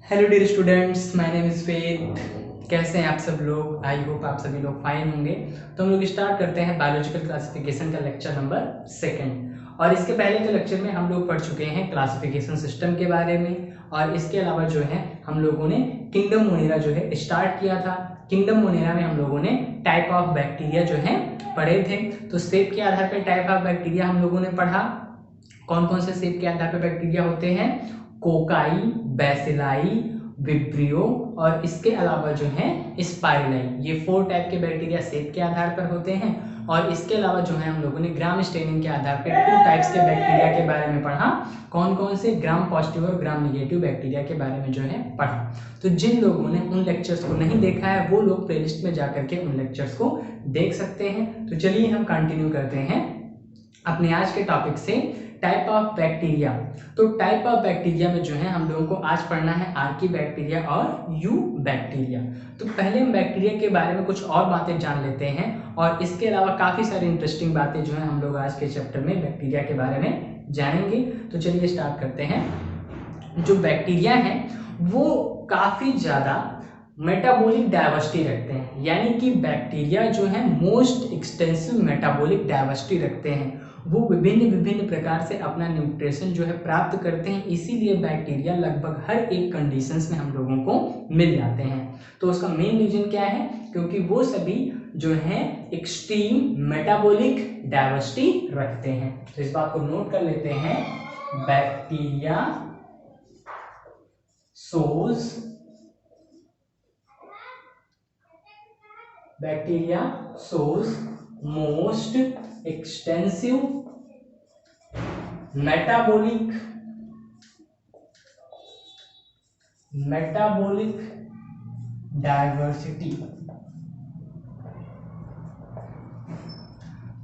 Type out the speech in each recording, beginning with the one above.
Hello dear students, my name is Ved. कैसे हैं आप सब लोग? आई होप आप सभी लोग फाइन होंगे। तो हम लोग स्टार्ट करते हैं बायोलॉजिकल क्लासिफिकेशन का लेक्चर नंबर 2। और इसके पहले के लेक्चर में हम लोग पढ़ चुके हैं क्लासिफिकेशन सिस्टम के बारे में। और इसके अलावा जो है हम लोगों ने किंगडम मोनेरा जो है स्टार्ट किया था। किंगडम मोनेरा में हम लोगों ने टाइप ऑफ बैक्टीरिया जो है पढ़े थे। तो शेप के आधार पर टाइप ऑफ बैक्टीरिया हम लोगों ने पढ़ा। कौन कौन से शेप के आधार पर बैक्टीरिया होते हैं? कोकाई, बैसिलाई, विब्रियो और इसके अलावा जो है स्पाइरलाई। ये 4 टाइप के बैक्टीरिया शेप के आधार पर होते हैं। और इसके अलावा जो है हम लोगों ने ग्राम स्टेनिंग के आधार पर 2 टाइप्स के बैक्टीरिया के बारे में पढ़ा। कौन कौन से? ग्राम पॉजिटिव और ग्राम निगेटिव बैक्टीरिया के बारे में जो है पढ़ा। तो जिन लोगों ने उन लेक्चर्स को नहीं देखा है वो लोग प्लेलिस्ट में जाकर के उन लेक्चर्स को देख सकते हैं। तो चलिए हम कंटिन्यू करते हैं अपने आज के टॉपिक से, टाइप ऑफ बैक्टीरिया। तो टाइप ऑफ बैक्टीरिया में जो है हम लोगों को आज पढ़ना है आर्की बैक्टीरिया और यू बैक्टीरिया। तो पहले हम बैक्टीरिया के बारे में कुछ और बातें जान लेते हैं और इसके अलावा काफ़ी सारी इंटरेस्टिंग बातें जो है हम लोग आज के चैप्टर में बैक्टीरिया के बारे में जानेंगे। तो चलिए स्टार्ट करते हैं। जो बैक्टीरिया है वो काफ़ी ज़्यादा मेटाबॉलिक डाइवर्सिटी रखते हैं, यानी कि बैक्टीरिया जो है मोस्ट एक्सटेंसिव मेटाबॉलिक डाइवर्सिटी रखते हैं। वो विभिन्न विभिन्न प्रकार से अपना न्यूट्रिशन जो है प्राप्त करते हैं, इसीलिए बैक्टीरिया लगभग हर एक कंडीशंस में हम लोगों को मिल जाते हैं। तो उसका मेन रीजन क्या है? क्योंकि वो सभी जो है एक्सट्रीम मेटाबॉलिक डाइवर्सिटी रखते हैं। तो इस बात को नोट कर लेते हैं। Bacteria shows most extensive metabolic diversity।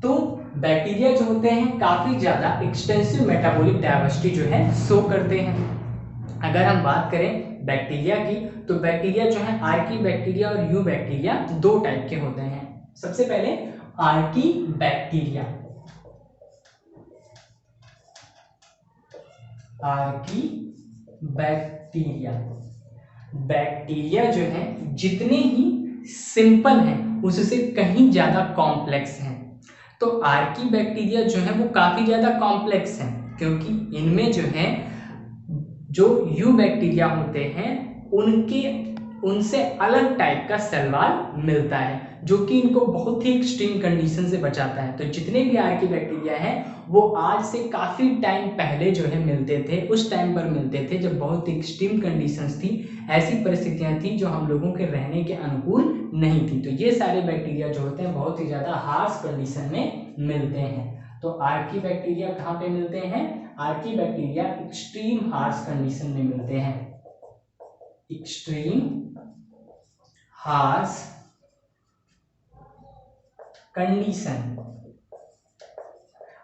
तो बैक्टीरिया जो होते हैं काफी ज्यादा एक्सटेंसिव मेटाबॉलिक डाइवर्सिटी जो है शो करते हैं। अगर हम बात करें बैक्टीरिया की, तो बैक्टीरिया जो है आर्की बैक्टीरिया और यू बैक्टीरिया 2 टाइप के होते हैं। सबसे पहले Archie bacteria. Archie bacteria, bacteria जो है जितने ही सिंपल हैं उससे कहीं ज्यादा कॉम्प्लेक्स हैं। तो आर्की बैक्टीरिया जो है वो काफी ज्यादा कॉम्प्लेक्स हैं, क्योंकि इनमें जो है जो यू बैक्टीरिया होते हैं उनसे अलग टाइप का सेल वॉल मिलता है, जो कि इनको बहुत ही एक्सट्रीम कंडीशन से बचाता है। तो जितने भी आर्की बैक्टीरिया हैं वो आज से काफी टाइम पहले जो है मिलते थे। उस टाइम पर मिलते थे जब बहुत एक्सट्रीम कंडीशंस थी, ऐसी परिस्थितियां थी जो हम लोगों के रहने के अनुकूल नहीं थी। तो ये सारे बैक्टीरिया जो होते हैं बहुत ही ज्यादा हार्श कंडीशन में मिलते हैं। तो आर्की बैक्टीरिया कहाँ पे मिलते हैं? Archie bacteria extreme harsh condition में मिलते हैं। Extreme harsh condition.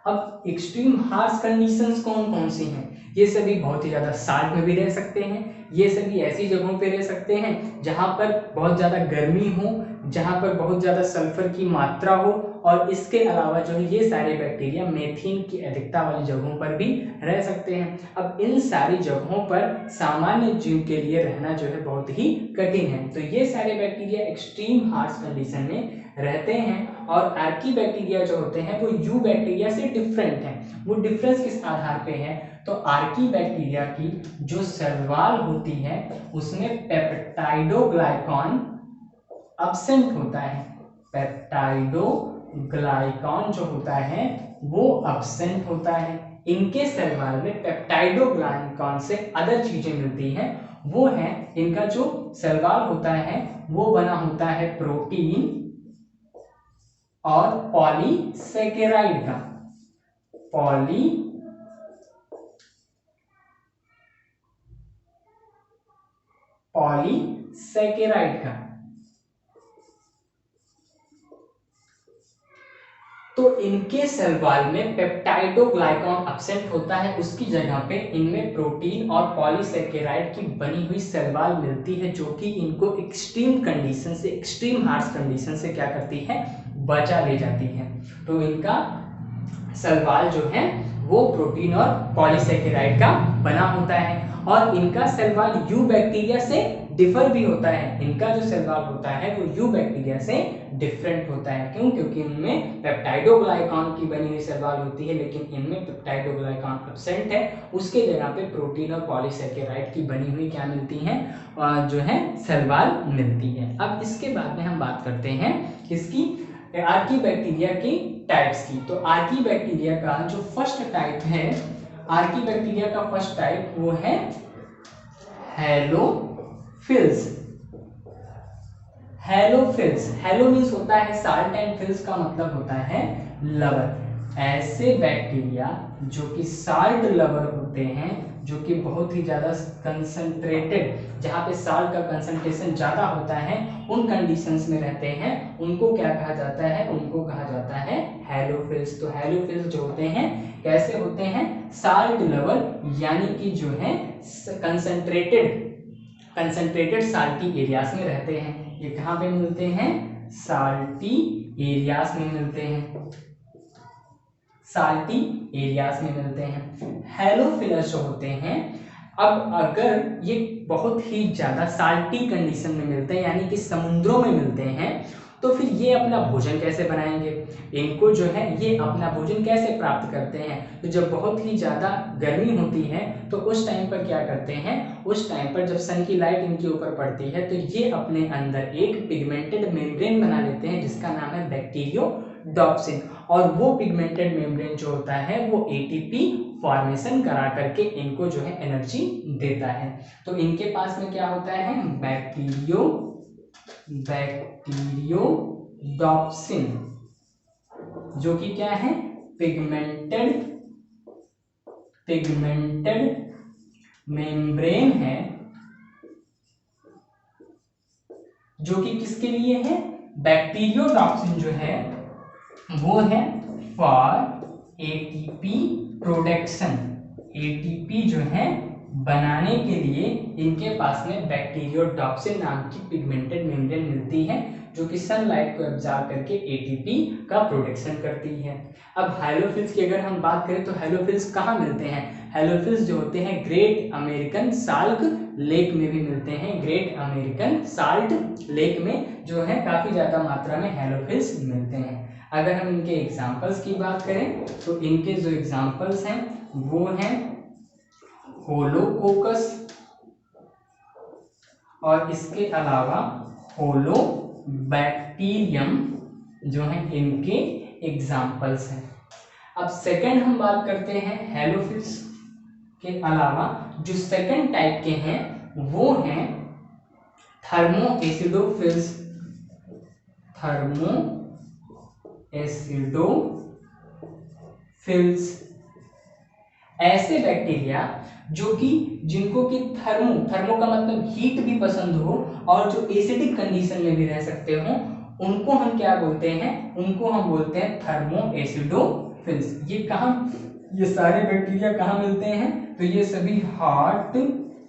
अब एक्सट्रीम हार्श कंडीशंस कौन कौन सी हैं? ये सभी बहुत ही ज्यादा साल्ट में भी रह सकते हैं। ये सभी ऐसी जगहों पे रह सकते हैं जहां पर बहुत ज्यादा गर्मी हो, जहां पर बहुत ज्यादा सल्फर की मात्रा हो। और इसके अलावा जो है ये सारे बैक्टीरिया मेथेन की अधिकता वाली जगहों पर भी रह सकते हैं। अब इन सारी जगहों पर सामान्य जीव के लिए रहना जो है बहुत ही कठिन है। तो ये सारे बैक्टीरिया एक्सट्रीम हार्श कंडीशन में रहते हैं। और आर्की बैक्टीरिया जो होते हैं वो यू बैक्टीरिया से डिफरेंट है। वो डिफरेंस किस आधार पे है? तो आर्की बैक्टीरिया की जो सेल वॉल होती है उसमें पेप्टाइडोग्लाइकॉन अब्सेंट होता है। पेप्टाइडोग्लाइकॉन जो होता है वो अब्सेंट होता है। इनके सेल वॉल में पेप्टाइडोग्लाइकॉन से अदर चीजें मिलती हैं। वो है इनका जो सेल वॉल होता है वो बना होता है प्रोटीन और पॉलीसेकेराइड का। पॉलीसेकेराइड का। तो इनके सेल वॉल में पेप्टाइडोग्लाइकॉन अब्सेंट होता है, उसकी जगह पे इनमें प्रोटीन और पॉलीसेकेराइड की बनी हुई सेल वॉल मिलती है, जो कि इनको एक्सट्रीम कंडीशन से, एक्सट्रीम हार्श कंडीशन से क्या करती है? बचा ले जाती है। तो इनका सेल वॉल जो है वो प्रोटीन और पॉलीसेकेराइड का बना होता है। और इनका सेल वॉल यू बैक्टीरिया से डिफर भी होता है। इनका जो सेल वॉल होता है वो यू बैक्टीरिया से डिफरेंट होता है। क्यों? क्योंकि इनमें पेप्टाइडोग्लाइकान की बनी हुई सेल वॉल होती है, लेकिन इनमें पेप्टाइडोग्लाइकान एब्सेंट है। उसके जगह पे प्रोटीन और पॉलीसेकेराइड की बनी हुई क्या मिलती है, जो है सेल वॉल मिलती है। अब इसके बाद में हम बात करते हैं किसकी, आर्की बैक्टीरिया की टाइप्स की। तो आर्की बैक्टीरिया का जो फर्स्ट टाइप है, आर्की बैक्टीरिया का फर्स्ट टाइप वो है हैलोफिल्स। हैलोफिल्स, हैलो मीन्स होता है साल्ट एंड फिल्स का मतलब होता है लवण। ऐसे बैक्टीरिया जो कि साल्ट लवर होते हैं, जो कि बहुत ही ज्यादा कंसंट्रेटेड, जहाँ पे साल्ट का कंसंट्रेशन ज्यादा होता है, उन कंडीशंस में रहते हैं, उनको क्या कहा जाता है, उनको कहा जाता है हैलोफिल्स। तो हैलोफिल्स जो होते हैं कैसे होते हैं, साल्ट लवर, यानी कि जो है कंसंट्रेटेड साल्टी एरियाज में रहते हैं। ये कहाँ पे मिलते हैं, साल्टी एरियाज में मिलते हैं, साल्टी एरियाज में मिलते हैं। हैलोफिलस जो होते हैं, अब अगर ये बहुत ही ज्यादा साल्टी कंडीशन में मिलते हैं, यानी कि समुद्रों में मिलते हैं, तो फिर ये अपना भोजन कैसे बनाएंगे, इनको जो है ये अपना भोजन कैसे प्राप्त करते हैं। तो जब बहुत ही ज्यादा गर्मी होती है तो उस टाइम पर क्या करते हैं, उस टाइम पर जब सन की लाइट इनके ऊपर पड़ती है तो ये अपने अंदर एक पिगमेंटेड मेम्ब्रेन बना लेते हैं जिसका नाम है बैक्टीरियोडॉप्सिन। और वो पिगमेंटेड मेम्ब्रेन जो होता है वो एटीपी फॉर्मेशन करा करके इनको जो है एनर्जी देता है। तो इनके पास में क्या होता है, बैक्टीरियोडॉप्सिन, जो कि क्या है, पिगमेंटेड मेम्ब्रेन है, जो कि किसके लिए है, बैक्टीरियोडॉप्सिन जो है वो है फॉर एटीपी प्रोडक्शन। एटीपी जो है बनाने के लिए इनके पास में बैक्टीरियोडॉप्सिन नाम की पिगमेंटेड मेम्ब्रेन मिलती है, जो कि सनलाइट को एब्जॉर्ब करके एटीपी का प्रोडक्शन करती है। अब हैलोफिल्स की अगर हम बात करें तो हैलोफिल्स कहाँ मिलते हैं, हैलोफिल्स जो होते हैं ग्रेट अमेरिकन साल्ट लेक में भी मिलते हैं। ग्रेट अमेरिकन साल्ट लेक में जो है काफी ज्यादा मात्रा में हैलोफिल्स मिलते हैं। अगर हम इनके एग्जाम्पल्स की बात करें तो इनके जो एग्जाम्पल्स हैं वो हैं होलोकोकस और इसके अलावा होलोबैक्टीरियम जो है इनके एग्जाम्पल्स हैं। अब सेकंड हम बात करते हैं हैलोफिल्स के अलावा जो सेकंड टाइप के हैं वो हैं थर्मोएसिडोफिल्स। थर्मोएसिडोफिल्स ऐसे बैक्टीरिया जो कि जिनको कि थर्मो का मतलब हीट भी पसंद हो और जो एसिडिक कंडीशन में भी रह सकते हो, उनको हम क्या बोलते हैं, उनको हम बोलते हैं थर्मोएसिडोफिल्स। ये कहाँ, ये सारे बैक्टीरिया कहाँ मिलते हैं, तो ये सभी हॉट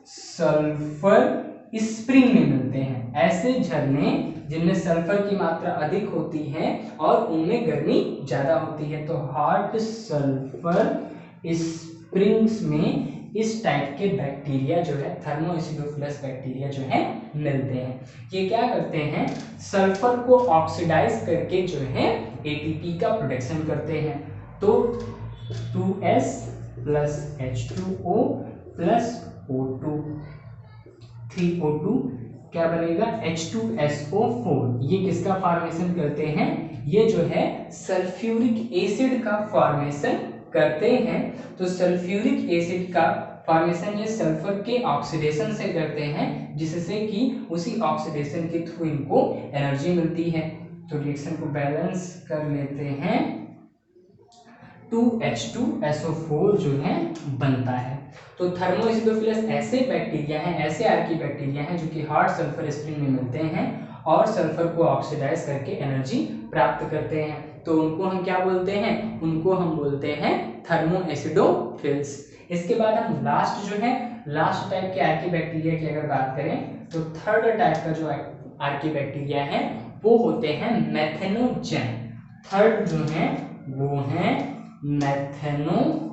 सल्फर स्प्रिंग में मिलते हैं। ऐसे झरने जिनमें सल्फर की मात्रा अधिक होती है और उनमें गर्मी ज्यादा होती है, तो हॉट सल्फर स्प्रिंग्स में इस टाइप के बैक्टीरिया जो है थर्मोएसिडोफिलस बैक्टीरिया जो है मिलते हैं। ये क्या करते हैं, सल्फर को ऑक्सीडाइज करके जो है एटीपी का प्रोडक्शन करते हैं। तो 2s plus H2O plus O2, 3O2 क्या बनेगा, H2SO4। ये किसका फॉर्मेशन करते हैं, ये जो है सल्फ्यूरिक एसिड का फॉर्मेशन करते हैं। तो सल्फ्यूरिक एसिड का फॉर्मेशन ये सल्फर के ऑक्सीडेशन से करते हैं, जिससे कि उसी ऑक्सीडेशन के थ्रू इनको एनर्जी मिलती है। तो रिएक्शन को बैलेंस कर लेते हैं, 2H2SO4 जो है बनता है। तो थर्मोएसिडोफिलस ऐसे बैक्टीरिया हैं, ऐसे आर्की बैक्टीरिया हैं जो कि हॉट सल्फर स्प्रिंग में मिलते हैं और सल्फर को ऑक्सीडाइज करके एनर्जी प्राप्त करते हैं। तो उनको हम क्या बोलते हैं, उनको हम बोलते हैं थर्मोएसिडोफिल्स। इसके बाद हम लास्ट जो है, लास्ट टाइप के आर्की बैक्टीरिया की अगर बात करें तो थर्ड टाइप का जो आर्की बैक्टीरिया है वो होते हैं मेथेनोजेन। थर्ड जो है वो है मेथेनोजेन।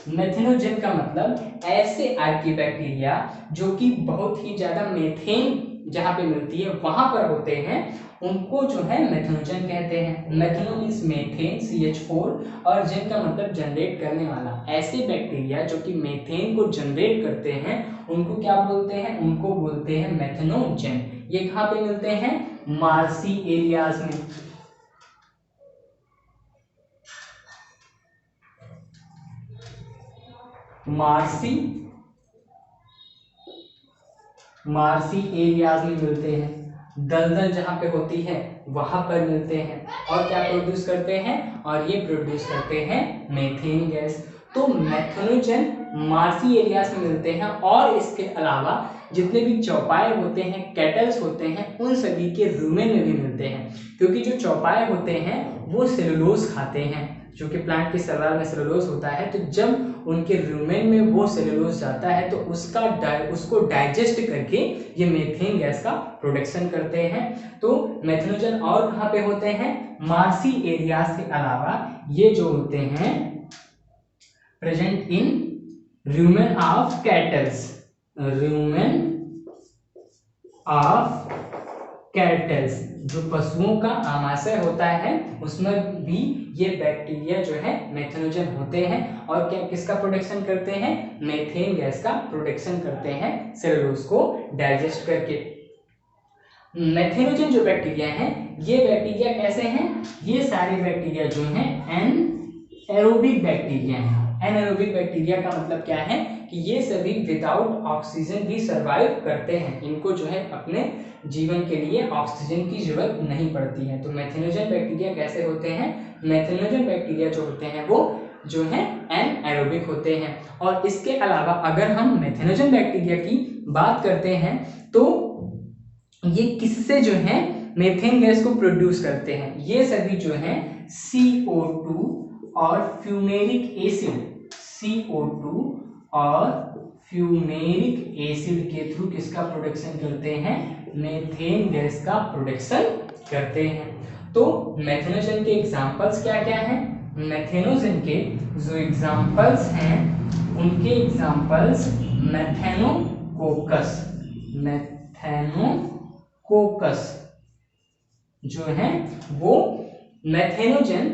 मेथेनोजन का मतलब ऐसे आर्कीबैक्टीरिया जो कि बहुत ही ज्यादा मीथेन जहां पे मिलती है वहां पर होते हैं, उनको जो है मेथेनोजन कहते हैं। मेथेनो मीन्स मीथेन CH4 और जन का मतलब जनरेट करने वाला। ऐसे बैक्टीरिया जो कि मीथेन को जनरेट करते हैं उनको क्या बोलते हैं? उनको बोलते हैं मेथेनोजन। ये कहाँ पे मिलते हैं? मार्सी एरियाज में। मार्सी एरियाज में मिलते हैं, दलदल जहां पे होती है वहां पर मिलते हैं। और क्या प्रोड्यूस करते हैं? और ये प्रोड्यूस करते हैं मीथेन गैस। तो मेथेनोजन मार्सी एरियाज में मिलते हैं और इसके अलावा जितने भी चौपाए होते हैं, कैटल्स होते हैं, उन सभी के रूमेन में भी मिलते हैं। क्योंकि जो चौपाए होते हैं वो सेलुलोज खाते हैं, जो कि प्लांट के शैवाल में सेलुलोज होता है। तो जब उनके रूमेन में वो सेलुलोज जाता है तो उसको डाइजेस्ट करके ये मीथेन गैस का प्रोडक्शन करते हैं। तो मेथेनोजन और कहाँ पे होते हैं? मार्सी एरियाज के अलावा ये जो होते हैं present in rumen of kettles, rumen of kettles, जो पशुओं का आमाशय होता है उसमें भी ये बैक्टीरिया जो है मेथेनोजन होते हैं। और क्या किसका प्रोडक्शन करते हैं? मीथेन गैस का प्रोडक्शन करते हैं सेलुलोज को डाइजेस्ट करके। मेथेनोजन जो बैक्टीरिया हैं, ये बैक्टीरिया कैसे हैं? ये सारे बैक्टीरिया जो हैं एनारोबिक बैक्टीरिया हैं। एनारोबिक बैक्टीरिया का मतलब क्या है कि ये सभी विदाउट ऑक्सीजन भी सरवाइव करते हैं। इनको जो है अपने जीवन के लिए ऑक्सीजन की जरूरत नहीं पड़ती है। तो मेथेनोजन बैक्टीरिया कैसे होते हैं? मेथेनोजन बैक्टीरिया जो होते हैं वो जो है एनारोबिक होते हैं। और इसके अलावा अगर हम मेथेनोजन बैक्टीरिया की बात करते हैं तो ये किससे जो है मीथेन गैस को प्रोड्यूस करते हैं? ये सभी जो है CO2 और फ्यूमेरिक एसिड, CO2 और फ्यूमेरिक एसिड के थ्रू किसका प्रोडक्शन करते हैं? मीथेन गैस का प्रोडक्शन करते हैं। तो मेथेनोजन के एग्जांपल्स क्या क्या हैं? मेथेनोजन के जो एग्जांपल्स हैं उनके एग्जांपल्स मेथेनोकोकस जो है वो मेथेनोजन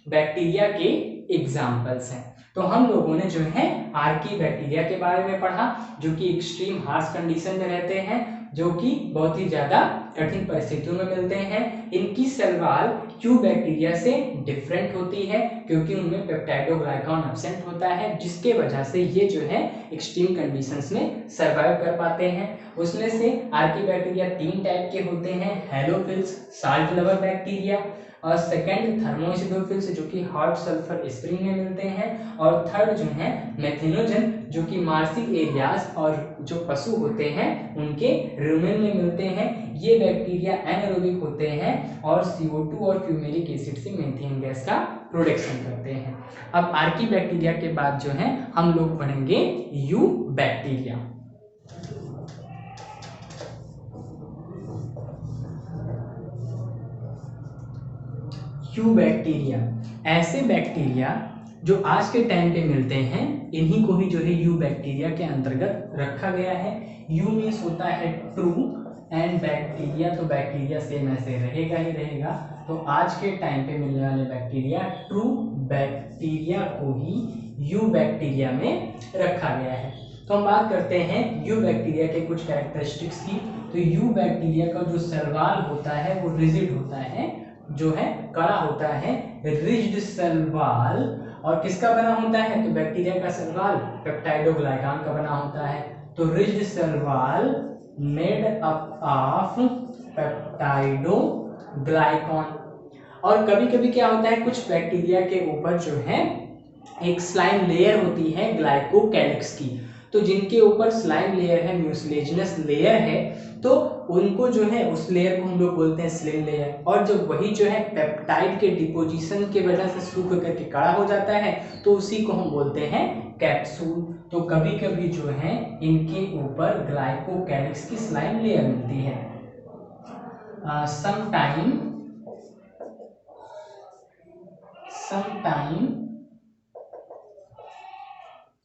बैक्टीरिया के एग्जाम्पल्स हैं। तो हम लोगों ने जो है आर्की बैक्टीरिया के बारे में पढ़ा, जो कि एक्सट्रीम हार्श कंडीशन में रहते हैं, जो कि बहुत ही ज्यादा कठिन परिस्थितियों में मिलते हैं। इनकी सलवाल क्यू बैक्टीरिया से डिफरेंट होती है क्योंकि उनमें पेप्टाइडोग्लाइकान एब्सेंट होता है, जिसके वजह से ये जो है एक्सट्रीम कंडीशंस में सर्वाइव कर पाते हैं। उसमें से आर्की बैक्टीरिया 3 टाइप के होते हैं, हेलोफिल्स, साल्ट लवर बैक्टीरिया, और सेकंड थर्मोएसिडोफिल्स जो कि हॉट सल्फर स्प्रिंग में मिलते हैं, और थर्ड जो है मेथेनोजन जो कि मार्सी एरियाज और जो पशु होते हैं उनके रूमेन में मिलते हैं। ये बैक्टीरिया एनारोबिक होते हैं और CO2 और फ्यूमेरिक एसिड से मीथेन गैस का प्रोडक्शन करते हैं। अब आर्की बैक्टीरिया के बाद जो है हम लोग पढ़ेंगे यू बैक्टीरिया। यू बैक्टीरिया ऐसे बैक्टीरिया जो आज के टाइम पे मिलते हैं, इन्हीं को ही जो है यू बैक्टीरिया के अंतर्गत रखा गया है। यू मीन्स होता है ट्रू एंड बैक्टीरिया, तो बैक्टीरिया सेम ऐसे रहेगा ही रहेगा। तो आज के टाइम पे मिलने वाले बैक्टीरिया ट्रू बैक्टीरिया को ही यू बैक्टीरिया में रखा गया है। तो हम बात करते हैं यू बैक्टीरिया के कुछ कैरेक्टरिस्टिक्स की। तो यू बैक्टीरिया का जो सर्वाल होता है वो रिजिड होता है, जो है कड़ा होता है, रिज्ड सर्वाल। और किसका बना होता है? तो बैक्टीरिया का सर्वाल पेप्टाइडोग्लाइकान का बना होता है। तो रिज्ड सर्वाल मेड अप ऑफ पेप्टाइडोग्लाइकान। और कभी कभी क्या होता है, कुछ बैक्टीरिया के ऊपर जो है एक स्लाइम लेयर होती है ग्लाइकोकैलिक्स की। तो जिनके ऊपर स्लाइम लेयर है, म्यूसिलेजिनस लेयर है, तो उनको जो है उस लेयर को हम लोग बोलते हैं स्लिम लेयर। और जब वही जो है पेप्टाइड के डिपोजिशन के वजह से सूख करके कड़ा हो जाता है तो उसी को हम बोलते हैं कैप्सूल। तो कभी कभी जो है इनके ऊपर ग्लाइकोकैलिक्स की स्लाइम लेयर मिलती है। sometime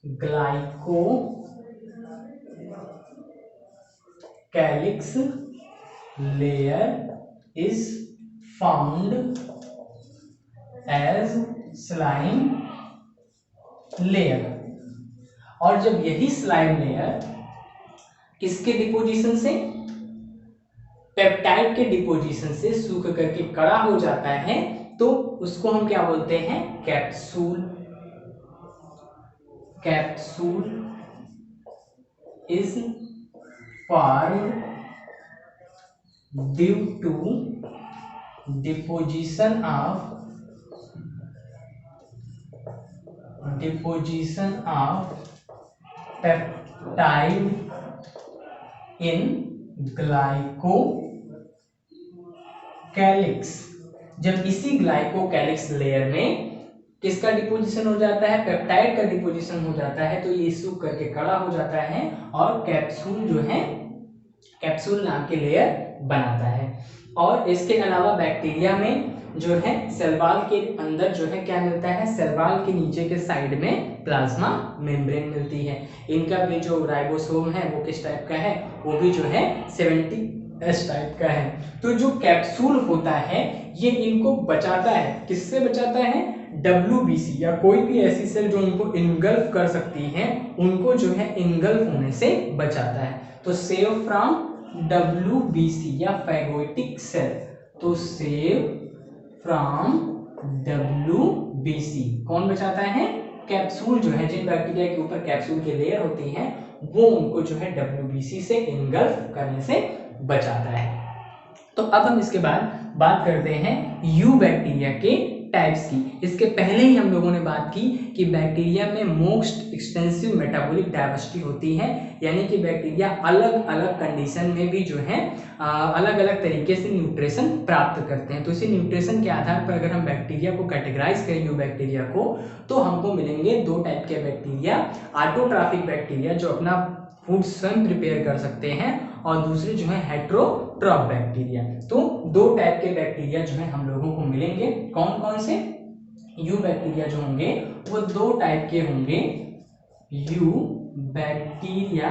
glycocalyx layer is found as slime layer। और जब यही स्लाइम लेयर किसके डिपोजिशन से, पेप्टाइड के डिपोजिशन से सूख करके कड़ा हो जाता है, तो उसको हम क्या बोलते हैं, capsule. Capsule is formed due to deposition of peptide in glycocalyx. जब इसी ग्लाइकोकैलिक्स लेयर में किसका डिपोजिशन हो जाता है, पेप्टाइड का डिपोजिशन हो जाता है, तो ये सूख करके कड़ा हो जाता है और कैप्सूल जो है, कैप्सूल नाम के लेयर बनाता है। और इसके अलावा बैक्टीरिया में जो है सेल वॉल के अंदर जो है क्या मिलता है, सेल वॉल के नीचे के साइड में प्लाज्मा मेम्ब्रेन मिलती है। इनका भी जो राइबोसोम है वो किस टाइप का है, वो भी जो है 70S टाइप का है। तो जो कैप्सूल होता है ये इनको बचाता है, किससे बचाता है, WBC या कोई भी ऐसी सेल जो उनको इनगल्फ कर सकती है, उनको जो है इनगल्फ होने से बचाता है। तो सेव फ्रॉम WBC या फैगोटिक सेल, तो सेव फ्रॉम WBC कौन बचाता है, कैप्सूल जो है, जिन बैक्टीरिया के ऊपर कैप्सूल के लेयर होती हैं वो उनको जो है WBC से इनगल्फ करने से बचाता है। तो अब हम इसके बाद बात करते हैं यू बैक्टीरिया के टाइप्स की। इसके पहले ही हम लोगों ने बात की कि बैक्टीरिया में मोस्ट एक्सटेंसिव मेटाबॉलिक डाइवर्सिटी होती है, यानी कि बैक्टीरिया अलग अलग कंडीशन में भी जो है अलग अलग तरीके से न्यूट्रिशन प्राप्त करते हैं। तो इसी न्यूट्रिशन के आधार पर अगर हम बैक्टीरिया को कैटेगराइज करें यू बैक्टीरिया को, तो हमको मिलेंगे दो टाइप के बैक्टीरिया, ऑटोट्रॉफिक बैक्टीरिया जो अपना फूड स्वयं प्रिपेयर कर सकते हैं, और दूसरे जो है हेट्रोट्रॉफ बैक्टीरिया। तो दो टाइप के बैक्टीरिया जो है हम लोगों को मिलेंगे। कौन कौन से, यू बैक्टीरिया जो होंगे वो दो टाइप के होंगे। यू बैक्टीरिया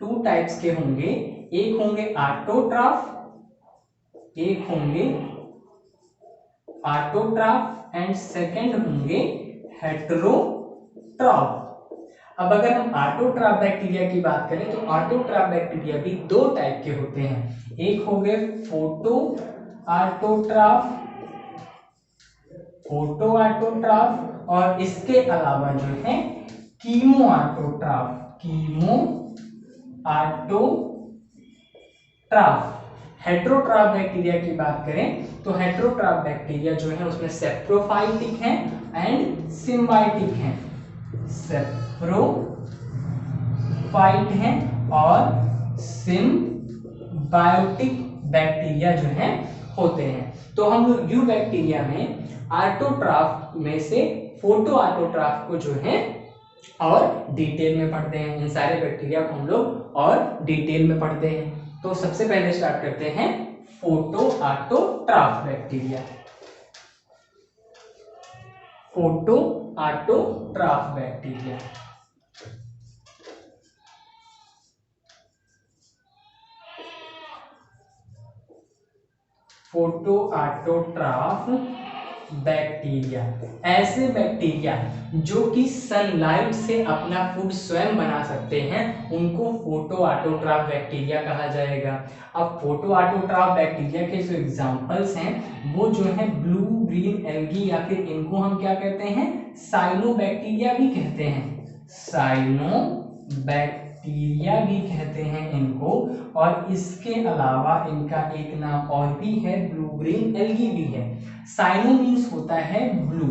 टू टाइप्स के होंगे, एक होंगे ऑटोट्रॉफ, एक होंगे ऑटोट्रॉफ एंड सेकंड होंगे हेट्रोट्रॉफ। अब अगर हम ऑटोट्रॉफ बैक्टीरिया की बात करें तो ऑटोट्रॉफ बैक्टीरिया भी दो टाइप के होते हैं, एक हो गए फोटो ऑटोट्रॉफ, और इसके अलावा जो है कीमो ऑटोट्रॉफ। हेट्रोट्रॉफ बैक्टीरिया की बात करें तो हेट्रोट्रॉफ बैक्टीरिया जो है उसमें सेप्रोफाइटिक है एंड सिम्बायोटिक है, सेप्रोफाइट है और सिम्बायोटिक बैक्टीरिया जो है होते हैं। तो हम लोग यू बैक्टीरिया में ऑटोट्रॉफ में से फोटो ऑटोट्रॉफ को जो है और डिटेल में पढ़ते हैं, इन सारे बैक्टीरिया को हम लोग और डिटेल में पढ़ते हैं। तो सबसे पहले स्टार्ट करते हैं photo autotroph bacteria. Photo autotroph bacteria photo autotroph bacteria ऐसे बैक्टीरिया जो कि सनलाइट से अपना फूड स्वयं बना सकते हैं, उनको फोटो ऑटोट्रॉफ बैक्टीरिया कहा जाएगा। अब फोटो ऑटोट्रॉफ बैक्टीरिया के जो एग्जांपल्स हैं वो जो है ब्लू ग्रीन एल्गी, या फिर इनको हम क्या कहते हैं, साइनोबैक्टीरिया भी कहते हैं, साइनोबैक्टीरिया भी कहते हैं इनको। और इसके अलावा इनका एक नाम और भी है, ब्लू ग्रीन एल्गी भी है। साइनो मीन्स होता है ब्लू,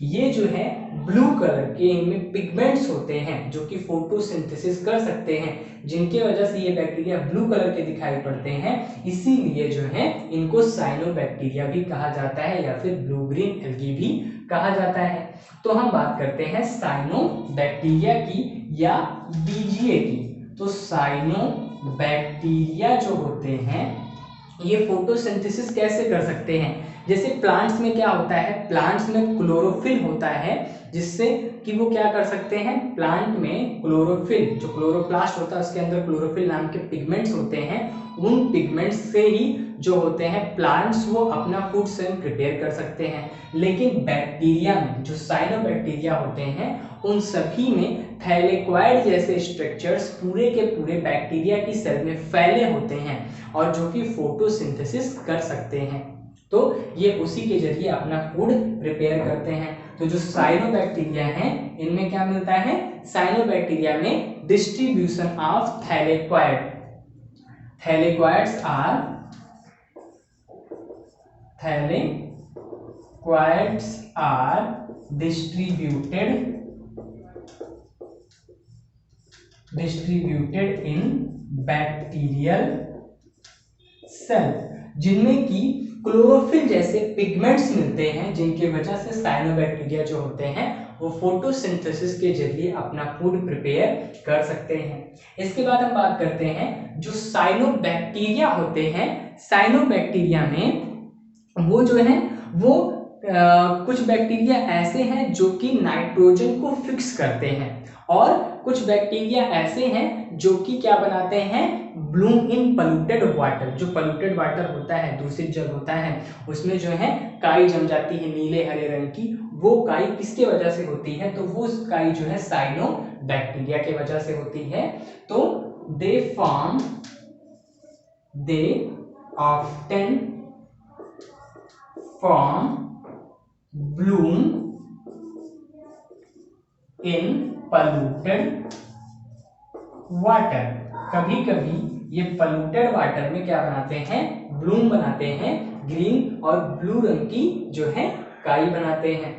ये जो है ब्लू कलर के इनमें पिगमेंट्स होते हैं जो कि फोटोसिंथेसिस कर सकते हैं, जिनके वजह से ये बैक्टीरिया ब्लू कलर के दिखाई पड़ते हैं, इसीलिए जो है इनको साइनोबैक्टीरिया भी कहा जाता है या फिर ब्लू ग्रीन एल्गी भी कहा जाता है। तो हम बात करते हैं साइनोबैक्टीरिया की या बीजीए की। तो साइनोबैक्टीरिया जो होते हैं ये फोटोसिंथेसिस कैसे कर सकते हैं, जैसे प्लांट्स में क्या होता है, प्लांट्स में क्लोरोफिल होता है, जिससे कि वो क्या कर सकते हैं, प्लांट में क्लोरोफिल, जो क्लोरोप्लास्ट होता है उसके अंदर क्लोरोफिल नाम के पिगमेंट्स होते हैं, उन पिगमेंट्स से ही जो होते हैं प्लांट्स वो अपना फूड स्वयं प्रिपेयर कर सकते हैं। लेकिन बैक्टीरिया में जो साइनोबैक्टीरिया होते हैं उन सभी में थैलेक्वाइड जैसे स्ट्रक्चर्स पूरे के पूरे बैक्टीरिया की सेल में फैले होते हैं और जो कि फोटोसिंथेसिस कर सकते हैं, तो ये उसी के जरिए अपना फूड प्रिपेयर करते हैं। तो जो साइनोबैक्टीरिया हैं इनमें क्या मिलता है, साइनोबैक्टीरिया में distribution of thylakoid, thylakoids are thylakoids are distributed in bacterial cell, जिनमें की क्लोरोफिल जैसे पिगमेंट्स मिलते हैं, जिनकी वजह से साइनोबैक्टीरिया जो होते हैं वो फोटोसिंथेसिस के जरिए अपना फूड प्रिपेयर कर सकते हैं। इसके बाद हम बात करते हैं जो साइनोबैक्टीरिया होते हैं, साइनोबैक्टीरिया में वो जो है वो कुछ बैक्टीरिया ऐसे हैं जो कि नाइट्रोजन को फिक्स करते हैं और कुछ बैक्टीरिया ऐसे हैं जो कि क्या बनाते हैं, ब्लूम इन पॉल्यूटेड वाटर, जो पॉल्यूटेड वाटर होता है, दूषित जल होता है, उसमें जो है काई जम जाती है नीले हरे रंग की, वो काई किसके वजह से होती है, तो वो काई जो है साइनोबैक्टीरिया के वजह से होती है। तो they often form bloom in polluted water, कभी कभी ये पॉल्यूटेड वाटर में क्या बनाते हैं, ब्लूम बनाते हैं, ग्रीन और ब्लू रंग की जो है काई बनाते हैं।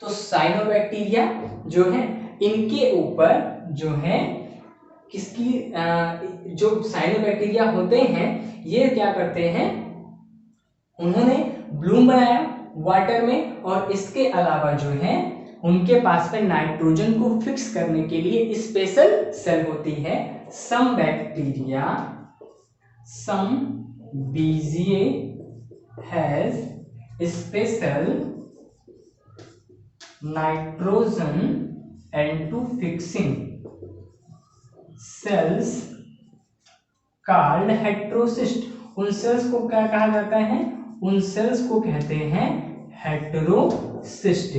तो साइनोबैक्टीरिया जो है इनके ऊपर जो है किसकी जो साइनोबैक्टीरिया होते हैं ये क्या करते हैं, उन्होंने ब्लूम बनाया वाटर में और इसके अलावा जो है उनके पास में नाइट्रोजन को फिक्स करने के लिए स्पेशल सेल होती है। Some bacteria, some BGA has special nitrogen and to fixing cells called heterocyst. उन सेल्स को क्या कहा जाता है, उन सेल्स को कहते हैं हेटेरोसिस्ट।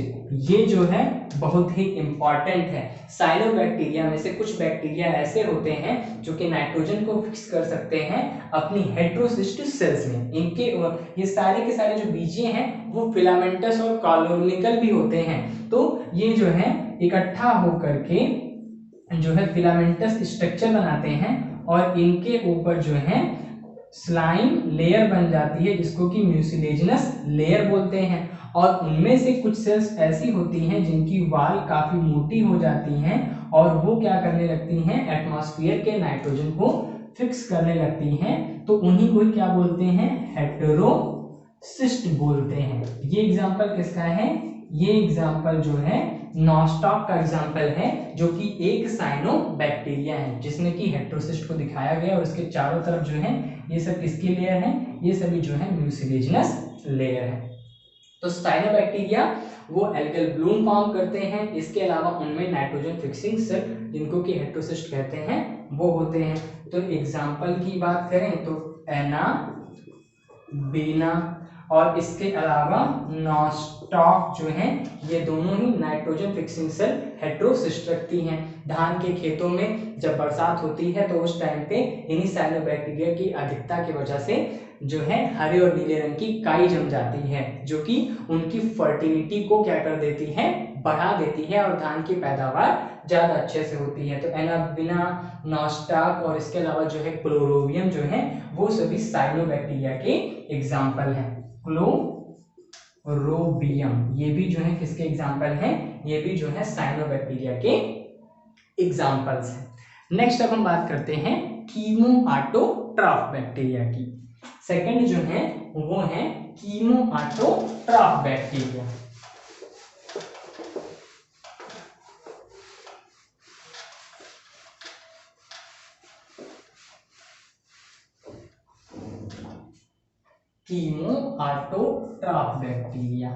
ये जो है बहुत ही इंपॉर्टेंट है। साइनोबैक्टीरिया में से कुछ बैक्टीरिया ऐसे होते हैं जो कि नाइट्रोजन को फिक्स कर सकते हैं अपनी हेटेरोसिस्ट सेल्स में। इनके ये सारे के सारे जो बीजीय हैं वो फिलामेंटस और कॉलोनिकल भी होते हैं, तो ये जो है इकट्ठा होकर के जो है फिलामेंटस स्ट्रक्चर बनाते हैं और इनके ऊपर जो है स्लाइम लेयर बन जाती है जिसको कि म्यूसिलेजिनस लेयर बोलते हैं। और उनमें से कुछ सेल्स ऐसी होती हैं जिनकी वाल काफी मोटी हो जाती हैं और वो क्या करने लगती हैं, एटमॉस्फेयर के नाइट्रोजन को फिक्स करने लगती हैं, तो उन्हीं को क्या बोलते हैं, हेटेरोसिस्ट बोलते हैं। ये एग्जांपल किसका है, ये एग्जांपल जो है नॉस्टॉक का एग्जांपल है, जो कि एक साइनोबैक्टीरिया है जिसमें कि हेटेरोसिस्ट को दिखाया गया और उसके चारों तरफ जो है ये सब किसकी लेयर है, ये सभी जो है म्यूसिलेजिनस लेयर है। तो साइनोबैक्टीरिया वो एल्गल ब्लूम फॉर्म करते हैं, इसके अलावा उनमें नाइट्रोजन फिक्सिंग सेल जिनको कि हेटेरोसिस्ट कहते हैं वो होते हैं। तो एग्जांपल की बात करें तो एना, बीना और इसके अलावा नॉस्टॉक जो हैं ये दोनों ही नाइट्रोजन फिक्सिंग सेल हेटेरोसिस्ट रखती हैं। धान के खेतों में जब बरसात होती है तो उस टाइम पे इन्हीं साइनोबैक्टीरिया की अधिकता की वजह से जो है हरे और नीले रंग की काई जम जाती है, जो कि उनकी फर्टिलिटी को क्या कर देती है, बढ़ा देती है और धान की पैदावार ज्यादा अच्छे से होती है। तो एनाबिना, नॉस्टॉक और इसके अलावा जो है क्लोरोबियम जो है वो सभी साइनोबैक्टीरिया के एग्जाम्पल हैं। क्लोरोबियम ये भी जो है किसके एग्जाम्पल हैं, ये भी जो है साइनोबैक्टीरिया के एग्जाम्पल्स हैं। नेक्स्ट अब हम बात करते हैं कीमोऑटोट्रॉफ बैक्टीरिया की। सेकंड जो है वो है कीमोऑटोट्रॉफ बैक्टीरिया। Chemo autotroph bacteria.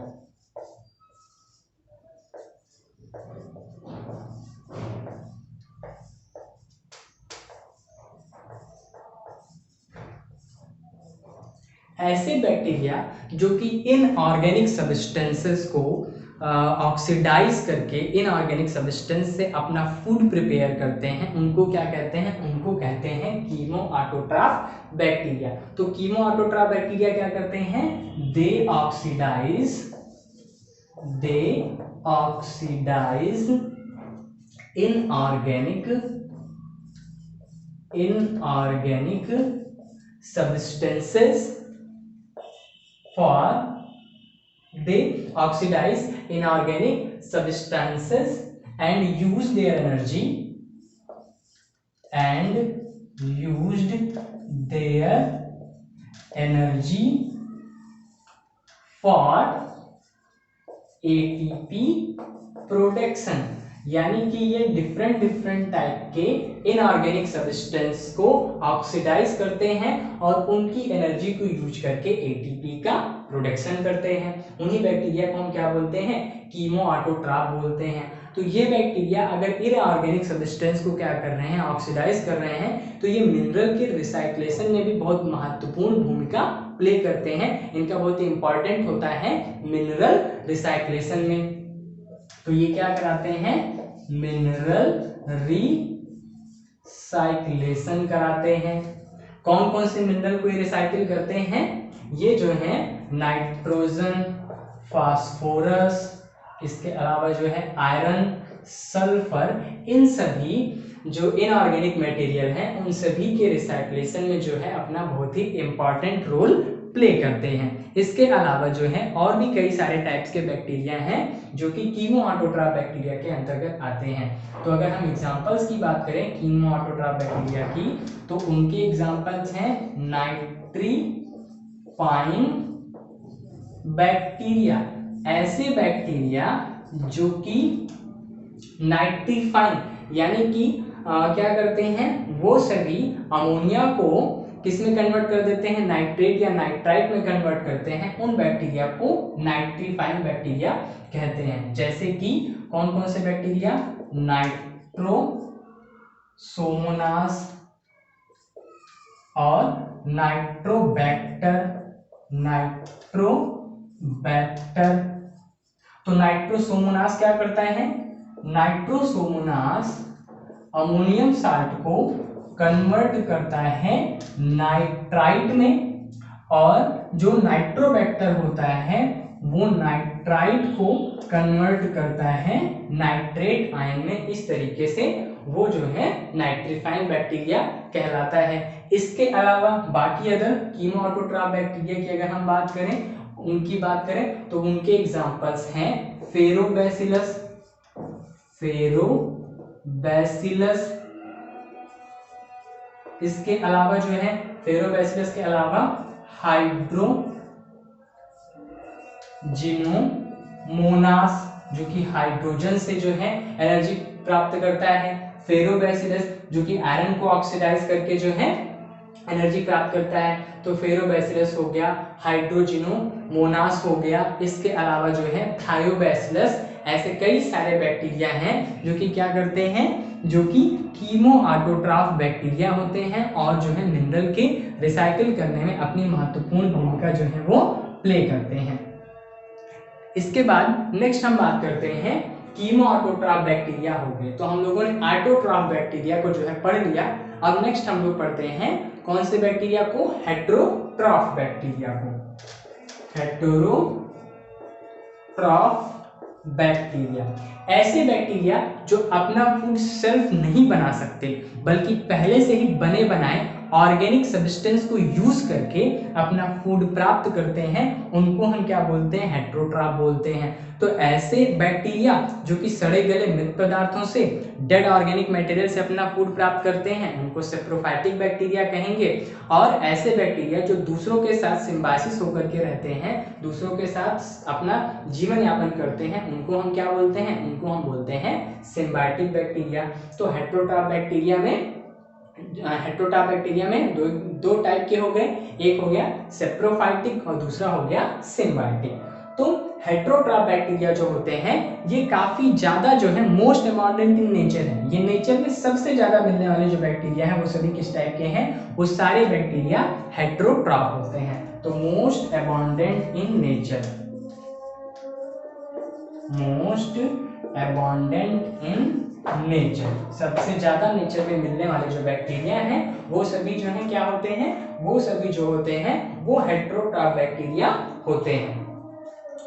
ऐसे बैक्टीरिया जो कि इनऑर्गेनिक सब्सटेंसेस को ऑक्सीडाइज करके इनऑर्गेनिक सब्सटेंस से अपना फूड प्रिपेयर करते हैं, उनको क्या कहते हैं? उनको कहते हैं कीमो ऑटोट्रॉफ बैक्टीरिया। तो कीमो ऑटोट्रॉफ बैक्टीरिया क्या करते हैं? They oxidise inorganic substances they oxidize inorganic substances and use their energy for ATP production. यानी कि ये डिफरेंट टाइप के इनऑर्गेनिक सब्सटेंस को ऑक्सीडाइज करते हैं और उनकी एनर्जी को यूज करके एटीपी का प्रोडक्शन करते हैं। उन्हीं बैक्टीरिया को हम क्या बोलते हैं? कीमो ऑटोट्रॉफ बोलते हैं। तो ये बैक्टीरिया अगर इनऑर्गेनिक सब्सटेंस को क्या कर रहे हैं? ऑक्सीडाइज कर रहे हैं, तो ये मिनरल के रिसाइक्लेशन में भी बहुत महत्वपूर्ण भूमिका प्ले करते हैं। इनका बहुत ही इंपॉर्टेंट होता है मिनरल रिसाइक्लेशन में। तो ये क्या कराते हैं? मिनरल रिसाइक्लेशन कराते हैं। कौन कौन से मिनरल को ये रिसाइकिल करते हैं? ये जो है नाइट्रोजन, फास्फोरस, इसके अलावा जो है आयरन, सल्फर, इन सभी जो इनऑर्गेनिक मटेरियल हैं उन सभी के रिसाइक्लेशन में जो है अपना बहुत ही इंपॉर्टेंट रोल प्ले करते हैं। इसके अलावा जो है और भी कई सारे टाइप्स के बैक्टीरिया हैं जो कि कीमो ऑटोट्रॉफ बैक्टीरिया के अंतर्गत आते हैं। तो अगर हम एग्जांपल्स की बात करें कीमो ऑटोट्रॉफ बैक्टीरिया की, तो उनके एग्जांपल्स हैं नाइट्रीफाइन बैक्टीरिया। ऐसे बैक्टीरिया जो कि नाइट्रीफाइन यानी कि क्या करते हैं? वो सभी अमोनिया को किस में कन्वर्ट कर देते हैं? नाइट्रेट या नाइट्राइट में कन्वर्ट करते हैं। उन बैक्टीरिया को नाइट्रीफाइन बैक्टीरिया कहते हैं। जैसे कि कौन कौन से बैक्टीरिया? नाइट्रोसोमोनास और नाइट्रोबैक्टर। तो नाइट्रोसोमोनास क्या करता है? नाइट्रोसोमोनास अमोनियम साल्ट को कन्वर्ट करता है नाइट्राइट में, और जो नाइट्रोबैक्टर होता है वो नाइट्राइट को कन्वर्ट करता है नाइट्रेट आयन में। इस तरीके से वो जो है नाइट्रीफाइन बैक्टीरिया कहलाता है। इसके अलावा बाकी अदर कीमो ऑटोट्रॉफ बैक्टीरिया की अगर हम बात करें तो उनके एग्जांपल्स हैं फेरोबैसिलस, इसके अलावा जो है फेरोबैसिलस के अलावा हाइड्रोजिनोमोनास जो कि हाइड्रोजन से जो है एनर्जी प्राप्त करता है। फेरोबैसिलस जो कि आयरन को ऑक्सीडाइज करके जो है एनर्जी प्राप्त करता है। तो फेरोबैसिलस हो गया, हाइड्रोजिनोमोनास हो गया। इसके अलावा जो है थायोबैसिलस। ऐसे कई सारे बैक्टीरिया हैं जो कि क्या करते हैं? जो कि कीमो ऑटोट्रॉफ बैक्टीरिया होते हैं और जो है मिनरल के रिसाइकिल करने में अपनी महत्वपूर्ण भूमिका जो है वो प्ले करते हैं। इसके बाद नेक्स्ट हम बात करते हैं कीमो ऑटोट्रॉफ बैक्टीरिया हो गए। तो हम लोगों ने ऑटोट्रॉफ बैक्टीरिया को जो है पढ़ लिया। अब नेक्स्ट हम लोग पढ़ते हैं कौन से बैक्टीरिया को? हेटेरोट्रॉफ बैक्टीरिया को। हेटेरोट्रॉफ बैक्टीरिया ऐसे बैक्टीरिया जो अपना फूड सेल्फ नहीं बना सकते बल्कि पहले से ही बने बनाए ऑर्गेनिक सब्सटेंस को यूज करके अपना फूड प्राप्त करते हैं, उनको हम क्या बोलते हैं? हेटेरोट्रॉफ बोलते हैं। तो ऐसे बैक्टीरिया जो कि सड़े गले मृत पदार्थों से, डेड ऑर्गेनिक मटेरियल से अपना फूड प्राप्त करते हैं, उनको सेप्रोफाइटिक बैक्टीरिया कहेंगे। और ऐसे बैक्टीरिया जो दूसरों के साथ सिम्बायोसिस होकर के रहते हैं, दूसरों के साथ अपना जीवन यापन करते हैं, उनको हम क्या बोलते हैं? उनको हम बोलते हैं सिम्बायोटिक बैक्टीरिया। तो हेटेरोट्रॉफ बैक्टीरिया में हेट्रोट्रॉफ बैक्टीरिया में दो टाइप के हो गए, एक हो गया सेप्रोफाइटिक और दूसरा हो गया सिम्बायोटिक। तो हेट्रोट्रॉफ बैक्टीरिया जो होते हैं ये काफी ज्यादा जो है मोस्ट अबाउंडेंट इन नेचर है, ये नेचर में सबसे ज्यादा मिलने वाले जो बैक्टीरिया है वो सभी किस टाइप के हैं, वो सारे बैक्टीरिया हेट्रोट्रॉफ होते हैं। तो most abundant in nature, most abundant in nature, सबसे ज्यादा नेचर में मिलने वाले जो बैक्टीरिया हैं वो सभी जो है क्या होते हैं, वो सभी जो होते हैं वो हेट्रोट्रॉफ बैक्टीरिया होते हैं।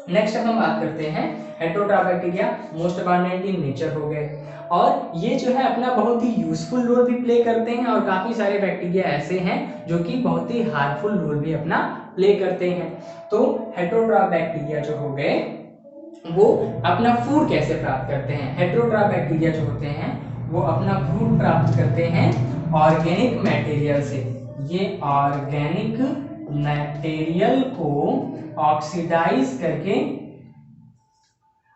नेक्स्ट अब हम बात करते हैं heterotroph bacteria most abundant in nature हो गए, और ये जो है अपना बहुत ही यूजफुल रोल भी प्ले करते हैं, और काफी सारे बैक्टीरिया ऐसे हैं जो कि बहुत ही हार्मफुल रोल भी अपना प्ले करते हैं। तो हेट्रोट्रॉफ बैक्टीरिया जो हो गए वो अपना फूड कैसे प्राप्त करते हैं, हेट्रोट्रॉफ बैक्टीरिया जो होते हैं वो अपना फूड प्राप्त करते हैं ऑर्गेनिक मटेरियल से। ये ऑर्गेनिक मटेरियल को ऑक्सीडाइज करके,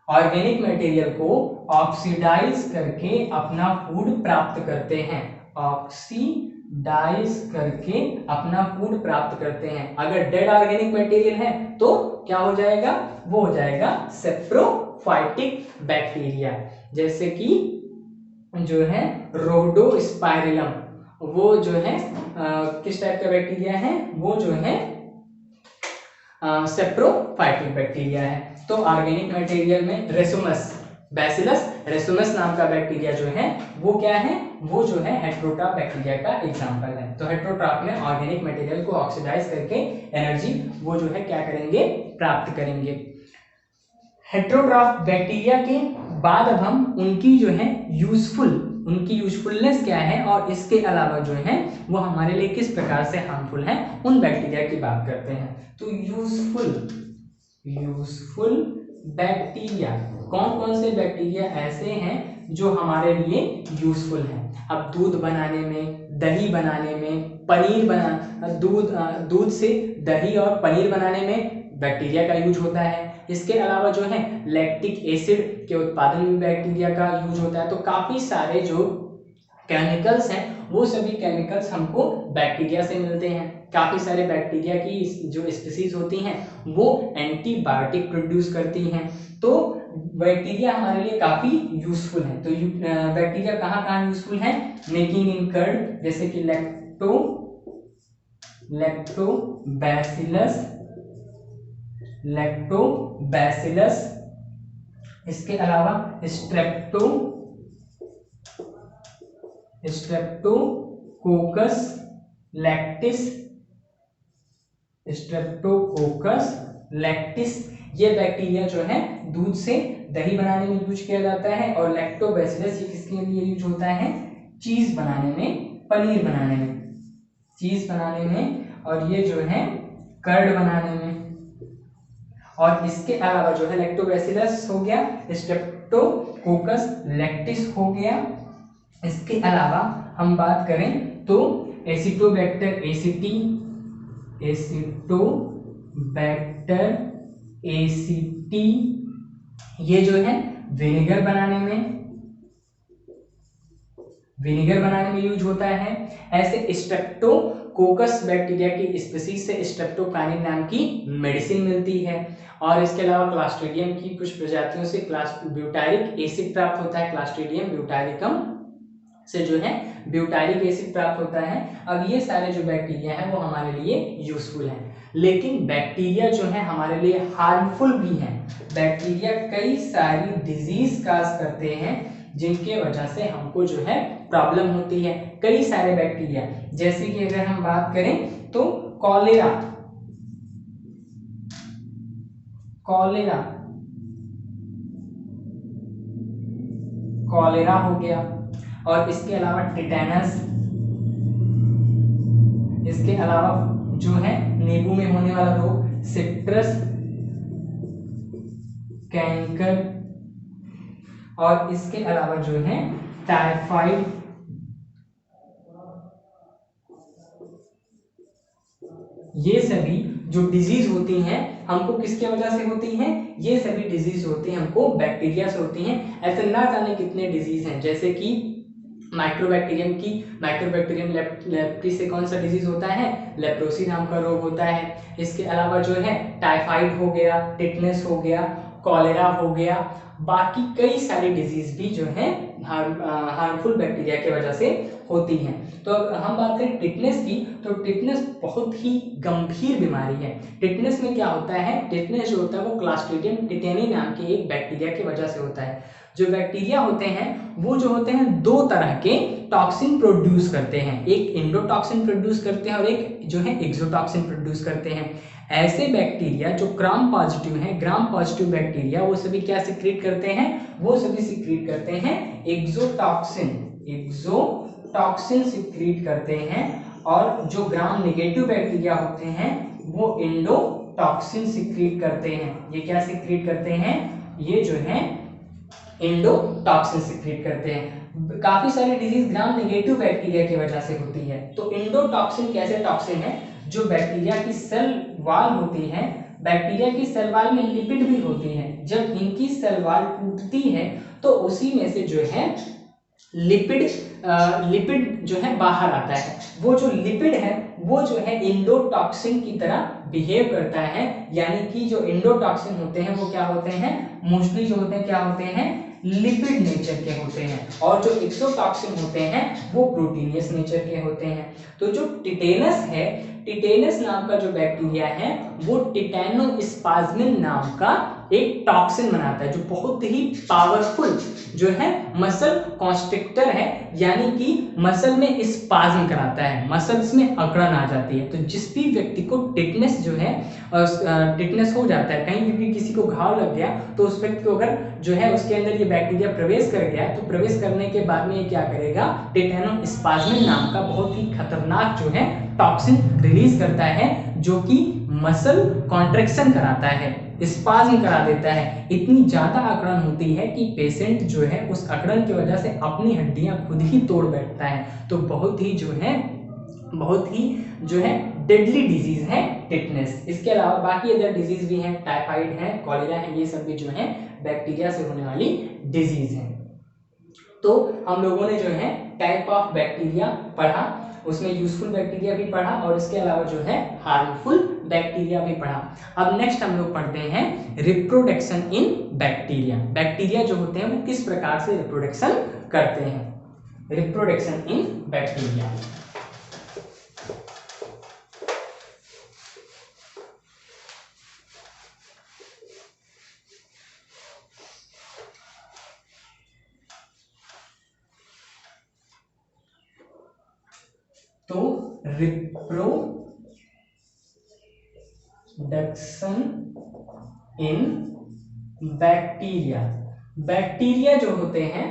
ऑर्गेनिक मटेरियल को ऑक्सीडाइज करके अपना फूड प्राप्त करते हैं, ऑक्सीडाइज करके अपना फूड प्राप्त करते हैं। अगर डेड ऑर्गेनिक मटेरियल है तो क्या हो जाएगा, वो हो जाएगा सेप्रोफाइटिक बैक्टीरिया, जैसे कि जो है रोडोस्पाइरिलम, वो जो है किस टाइप का बैक्टीरिया है, वो जो है सेप्रोफाइटिक बैक्टीरिया है। तो ऑर्गेनिक मटेरियल में रेसुमस, बैसिलस रेसुमस नाम का बैक्टीरिया जो है वो क्या है, वो जो है हेट्रोट्रॉफ बैक्टीरिया का एग्जांपल है। तो हेट्रोट्रॉफ में ऑर्गेनिक मटेरियल को ऑक्सीडाइज करके एनर्जी वो जो है क्या करेंगे, प्राप्त करेंगे। हेट्रोट्रॉफ बैक्टीरिया के बाद अब हम उनकी जो है उनकी यूजफुलनेस क्या है और इसके अलावा जो है वो हमारे लिए किस प्रकार से हार्मफुल है, उन बैक्टीरिया की बात करते हैं। तो यूजफुल बैक्टीरिया, कौन कौन से बैक्टीरिया ऐसे हैं जो हमारे लिए यूजफुल हैं। अब दूध बनाने में, दही बनाने में, पनीर बना दूध से दही और पनीर बनाने में बैक्टीरिया का यूज होता है। इसके अलावा जो है लैक्टिक एसिड के उत्पादन में बैक्टीरिया का यूज होता है। तो काफी सारे जो केमिकल्स हैं वो सभी केमिकल्स हमको बैक्टीरिया से मिलते हैं। काफी सारे बैक्टीरिया की जो स्पीसीज होती हैं वो एंटीबायोटिक प्रोड्यूस करती हैं। तो बैक्टीरिया हमारे लिए काफी यूजफुल है। तो बैक्टीरिया कहाँ कहाँ यूजफुल है, मेकिंग इन कर्ड, जैसे कि लैक्टोबैसिलस, इसके अलावा स्ट्रेप्टोकोकस लैक्टिस, ये बैक्टीरिया जो है दूध से दही बनाने में यूज किया जाता है। और लैक्टोबैसिलस ये किसके लिए यूज होता है, चीज बनाने में, पनीर बनाने में, चीज बनाने में, और ये जो है कर्ड बनाने में। और इसके अलावा जो है लैक्टोबैसिलस हो गया, स्ट्रेप्टोकोकस लैक्टिस हो गया। इसके अलावा हम बात करें तो एसिटोबैक्टर एसिटी, ये जो है विनेगर बनाने में यूज होता है। ऐसे स्ट्रेप्टोकोकस बैक्टीरिया की स्पीसीज से स्ट्रेप्टोकाइनिन नाम की मेडिसिन मिलती है। और इसके अलावा क्लास्ट्रीडियम की कुछ प्रजातियों से ब्यूटारिक एसिड प्राप्त होता है, क्लास्ट्रीडियम ब्यूटारिकम से जो है ब्यूटारिक एसिड प्राप्त होता है। अब ये सारे जो बैक्टीरिया हैं वो हमारे लिए यूजफुल हैं, लेकिन बैक्टीरिया जो है हमारे लिए हार्मफुल भी हैं। बैक्टीरिया कई सारी डिजीज काज करते हैं जिनके वजह से हमको जो है प्रॉब्लम होती है। कई सारे बैक्टीरिया, जैसे कि अगर हम बात करें तो कॉलेरा हो गया, और इसके अलावा टिटेनस, इसके अलावा जो है नींबू में होने वाला रोग सिट्रस कैंकर, और इसके अलावा जो है टाइफाइड, ये सभी जो डिजीज होती हैं हमको किसके वजह से होती हैं, ये सभी डिजीज होती हैं हमको बैक्टीरिया से होती हैं। ऐसे ना जाने कितने डिजीज हैं, जैसे कि माइक्रोबैक्टीरियम लेप्टी से कौन सा डिजीज होता है, लेप्रोसी नाम का रोग होता है। इसके अलावा जो है टाइफाइड हो गया, टिटनेस हो गया, कॉलेरा हो गया, बाकी कई सारी डिजीज भी जो है हार्मफुल बैक्टीरिया की वजह से होती हैं। तो हम बात करें टिटनेस की, तो टिटनेस बहुत ही गंभीर बीमारी है। टिटनेस में क्या होता है, टिटनेस जो होता है वो क्लास्ट्रीडियम टिटेनी नाम के एक बैक्टीरिया की वजह से होता है। जो बैक्टीरिया होते हैं वो जो होते हैं दो तरह के टॉक्सिन प्रोड्यूस करते हैं, एक इंडोटॉक्सिन प्रोड्यूस करते हैं और एक जो है एक्सोटॉक्सिन प्रोड्यूस करते हैं। ऐसे बैक्टीरिया जो ग्राम पॉजिटिव हैं, ग्राम पॉजिटिव बैक्टीरिया वो सभी क्या सिक्रीट करते हैं, वो सभी सिक्रीट करते हैं एक्सोटॉक्सिन सिक्रीट करते हैं। और जो ग्राम नेगेटिव बैक्टीरिया होते हैं वो इंडोटॉक्सिन सिक्रीट करते हैं। ये क्या सिक्रीट करते हैं, ये जो है इंडोटॉक्सिन सिक्रीट करते हैं। काफी सारी डिजीज ग्राम नेगेटिव बैक्टीरिया की वजह से होती है। तो इंडोटॉक्सिन कैसे टॉक्सिन है, जो बैक्टीरिया की सेल वॉल होती है, बैक्टीरिया की सेल वॉल में लिपिड भी होती है। जब इनकी सेल वॉल टूटती है तो उसी में से जो है लिपिड जो है बाहर आता है। वो जो लिपिड है वो जो है इंडोटॉक्सिन की तरह बिहेव करता है। यानी कि जो इंडोटॉक्सिन होते हैं वो क्या होते हैं, मोस्टली जो होते हैं क्या होते हैं, लिपिड नेचर के होते हैं। और जो एक्सोटॉक्सिन होते हैं वो प्रोटीनियस नेचर के होते हैं। तो जो टिटेनस है, टिटेनस नाम का जो बैक्टीरिया है वो टिटेनोस्पाज्मिन नाम का एक टॉक्सिन बनाता है, जो बहुत ही पावरफुल जो है मसल कॉन्स्ट्रिक्टर है। यानी कि मसल में स्पाज्म कराता है, मसल्स में अकड़न आ जाती है। तो जिस भी व्यक्ति को टिटनेस जो है टिटनेस हो जाता है, कहीं भी किसी को घाव लग गया तो उस व्यक्ति को अगर जो है उसके अंदर ये बैक्टीरिया प्रवेश कर गया तो प्रवेश करने के बाद में ये क्या करेगा, टिटेनोस्पाज्मिन नाम का बहुत ही खतरनाक जो है टॉक्सिन रिलीज करता है, जो कि मसल कॉन्ट्रैक्शन कराता है, स्पाज्म करा देता है। इतनी ज्यादा अकड़न होती है कि पेशेंट जो है उस अकड़न की वजह से अपनी हड्डियां खुद ही तोड़ बैठता है। तो बहुत ही जो है डेडली डिजीज है टिटनेस। इसके अलावा बाकी अदर डिजीज भी हैं, टाइफाइड है, कॉलेरा है, ये सब भी जो है बैक्टीरिया से होने वाली डिजीज है। तो हम लोगों ने जो है टाइप ऑफ बैक्टीरिया पढ़ा, उसमें यूजफुल बैक्टीरिया भी पढ़ा और इसके अलावा जो है हार्मफुल बैक्टीरिया भी पढ़ा। अब नेक्स्ट हम लोग पढ़ते हैं रिप्रोडक्शन इन बैक्टीरिया। बैक्टीरिया जो होते हैं वो किस प्रकार से रिप्रोडक्शन करते हैं, रिप्रोडक्शन इन बैक्टीरिया। तो रिप्रोडक्शन इन बैक्टीरिया, बैक्टीरिया जो होते हैं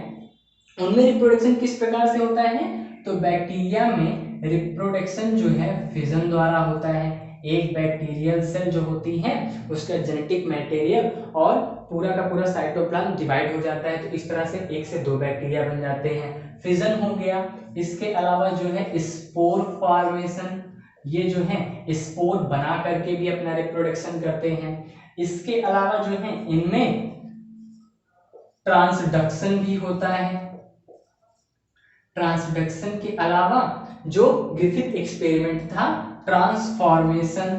उनमें रिप्रोडक्शन किस प्रकार से होता है, तो बैक्टीरिया में रिप्रोडक्शन जो है फिजन द्वारा होता है। एक बैक्टीरियल सेल जो होती है उसका जेनेटिक मटेरियल और पूरा का पूरा साइटोप्लाज्म डिवाइड हो जाता है। तो इस तरह से एक से दो बैक्टीरिया बन जाते हैं, फिजन हो गया। इसके अलावा जो है स्पोर फॉर्मेशन, ये जो है स्पोर बना करके भी अपना रिप्रोडक्शन करते हैं। इसके अलावा जो है इनमें ट्रांसडक्शन भी होता है। ट्रांसडक्शन के अलावा जो ग्रिफिथ एक्सपेरिमेंट था ट्रांसफॉर्मेशन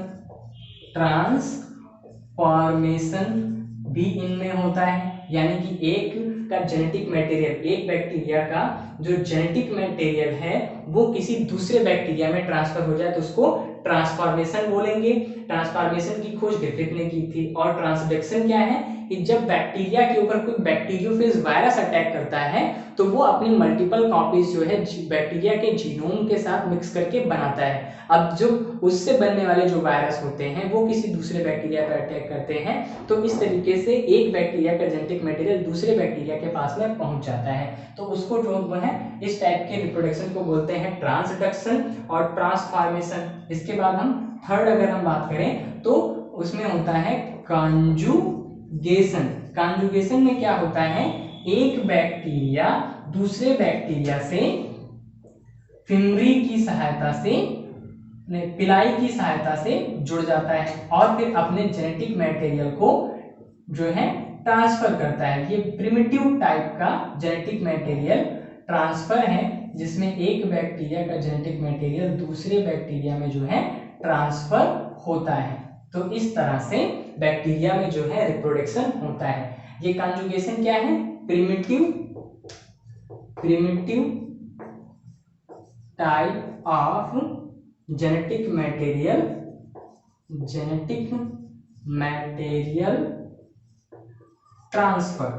भी इनमें होता है। यानी कि एक का जेनेटिक मटेरियल, एक बैक्टीरिया का जो जेनेटिक मटेरियल है वो किसी दूसरे बैक्टीरिया में ट्रांसफर हो जाए तो उसको ट्रांसफॉर्मेशन बोलेंगे। ट्रांसफॉर्मेशन की खोज ग्रिफिथ ने की थी। और ट्रांसडक्शन क्या है कि जब बैक्टीरिया के ऊपर कोई बैक्टीरियोफेज वायरस अटैक करता है तो वो अपनी मल्टीपल कॉपीज जो है बैक्टीरिया के जीनोम के साथ मिक्स करके बनाता है। अब जो उससे बनने वाले जो वायरस होते हैं वो किसी दूसरे बैक्टीरिया पर अटैक करते हैं, तो इस तरीके से एक बैक्टीरिया का जेनेटिक मटेरियल दूसरे बैक्टीरिया के पास में पहुंच जाता है। तो उसको जो है इस टाइप के रिप्रोडक्शन को बोलते हैं ट्रांसडक्शन और ट्रांसफॉर्मेशन। इसके बाद हम थर्ड अगर हम बात करें तो उसमें होता है कॉन्जुगेशन। कॉन्जुगेशन में क्या होता है, एक बैक्टीरिया दूसरे बैक्टीरिया से फिमरी की सहायता से, पिलाई की सहायता से जुड़ जाता है और फिर अपने जेनेटिक मटेरियल को जो है ट्रांसफर करता है। ये प्रिमिटिव टाइप का जेनेटिक मटेरियल ट्रांसफर है, जिसमें एक बैक्टीरिया का जेनेटिक मटेरियल दूसरे बैक्टीरिया में जो है ट्रांसफर होता है। तो इस तरह से बैक्टीरिया में जो है रिप्रोडक्शन होता है। ये कॉन्जुगेशन क्या है? Primitive type of genetic material transfer.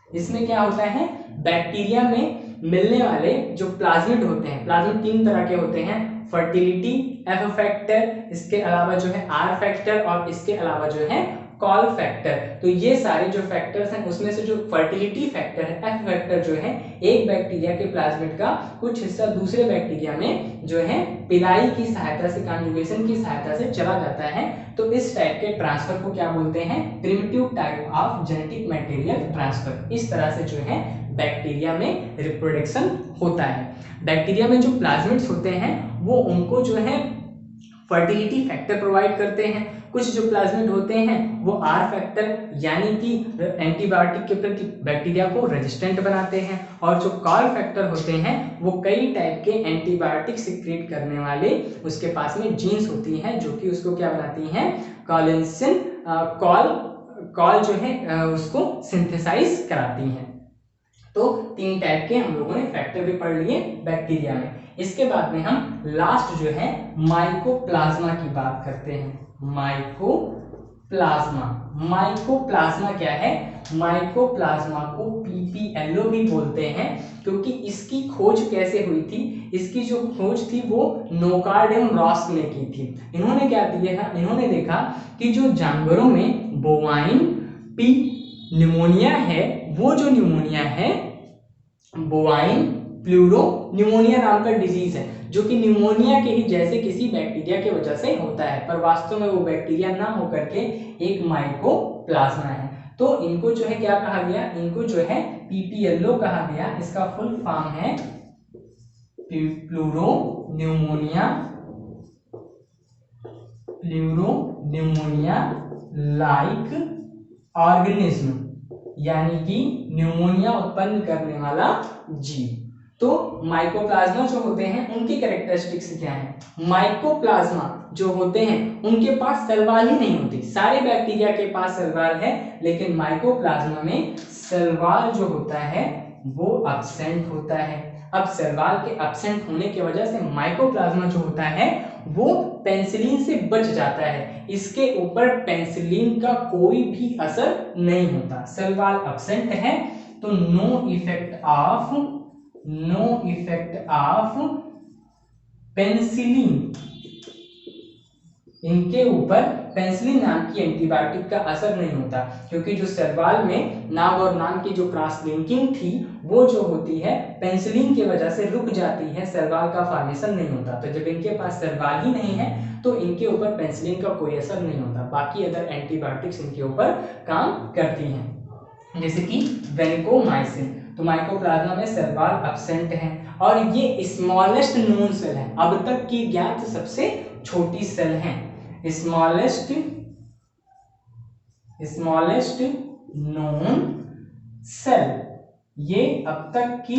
इसमें क्या होता है? बैक्टीरिया में मिलने वाले जो प्लाज्मिड होते हैं, प्लाज्मिड 3 तरह के होते हैं, फर्टिलिटी एफ फैक्टर, इसके अलावा जो है आर फैक्टर और इसके अलावा जो है कॉल फैक्टर। तो ये सारे जो फैक्टर्स हैं उसमें से जो फर्टिलिटी फैक्टर है, एफ फैक्टर जो है, एक बैक्टीरिया के प्लाज्मिड का कुछ हिस्सा दूसरे बैक्टीरिया में जो है पिलाई की सहायता से, कॉन्जुगेशन की सहायता से चला जाता है। तो इस टाइप के ट्रांसफर को क्या बोलते हैं? Primitive type of genetic material transfer. इस तरह से जो है बैक्टीरिया में रिप्रोडक्शन होता है। बैक्टीरिया में जो प्लाज्मिड्स होते हैं वो उनको जो है फर्टिलिटी फैक्टर प्रोवाइड करते हैं। कुछ जो प्लाज्मिड होते हैं वो आर फैक्टर यानी कि एंटीबायोटिक के प्रति बैक्टीरिया को रेजिस्टेंट बनाते हैं, और जो कॉल फैक्टर होते हैं वो कई टाइप के एंटीबायोटिक सिक्रेट करने वाले उसके पास में जीन्स होती हैं जो कि उसको क्या बनाती हैं? कॉलिन्सिन कॉल जो है उसको सिंथेसाइज कराती हैं। तो 3 टाइप के हम लोगों ने फैक्टर भी पढ़ लिए बैक्टीरिया में। इसके बाद में हम लास्ट जो है माइकोप्लाज्मा की बात करते हैं। माइकोप्लाज्मा क्या है? माइकोप्लाज्मा को पीपीएलओ भी बोलते हैं, क्योंकि इसकी खोज कैसे हुई थी? इसकी जो खोज थी वो नोकार्डियम रॉस ने की थी। इन्होंने क्या किया? इन्होंने देखा कि जो जानवरों में बोवाइन पी न्यूमोनिया है, वो जो न्यूमोनिया है बोवाइन प्लूरो न्यूमोनिया नाम का डिजीज है, जो कि न्यूमोनिया के ही जैसे किसी बैक्टीरिया की वजह से होता है, पर वास्तव में वो बैक्टीरिया ना होकर के एक माइकोप्लाज्मा है। तो इनको जो है क्या कहा गया? इनको जो है पीपीएलओ कहा गया। इसका फुल फॉर्म है प्लूरो न्यूमोनिया लाइक ऑर्गेनिज्म, यानी कि न्यूमोनिया उत्पन्न करने वाला जीव। तो माइकोप्लाज्मा जो होते हैं उनकी कैरेक्टरिस्टिक्स क्या है? माइकोप्लाज्मा जो होते हैं उनके पास सेल वॉल ही नहीं होती। सारे बैक्टीरिया के पास सेल वॉल है, लेकिन माइकोप्लाज्मा में सेल वॉल जो होता है वो एब्सेंट होता है। अब सेल वॉल के एब्सेंट होने की वजह से माइकोप्लाज्मा जो होता है वो पेनिसिलिन से बच जाता है। इसके ऊपर पेनिसिलिन का कोई भी असर नहीं होता। सेल वॉल एब्सेंट है तो नो इफेक्ट ऑफ पेनिसिलिन, इनके ऊपर पेनिसिलिन नाम की एंटीबायोटिक का असर नहीं होता, क्योंकि जो सेल वॉल में नाग और नाम की जो क्रॉस लिंकिंग थी वो जो होती है पेनिसिलिन की वजह से रुक जाती है, सेल वॉल का फॉर्मेशन नहीं होता। तो जब इनके पास सेल वॉल ही नहीं है तो इनके ऊपर पेनिसिलिन का कोई असर नहीं होता, बाकी अदर एंटीबायोटिक्स इनके ऊपर काम करती हैं, जैसे कि वेनिकोमाइसिन। तो माइकोप्लाज्मा में सेल वॉल एब्सेंट है और ये स्मॉलेस्ट नोन सेल है, अब तक की ज्ञात सबसे छोटी सेल है। स्मॉलेस्ट नोन सेल, ये अब तक की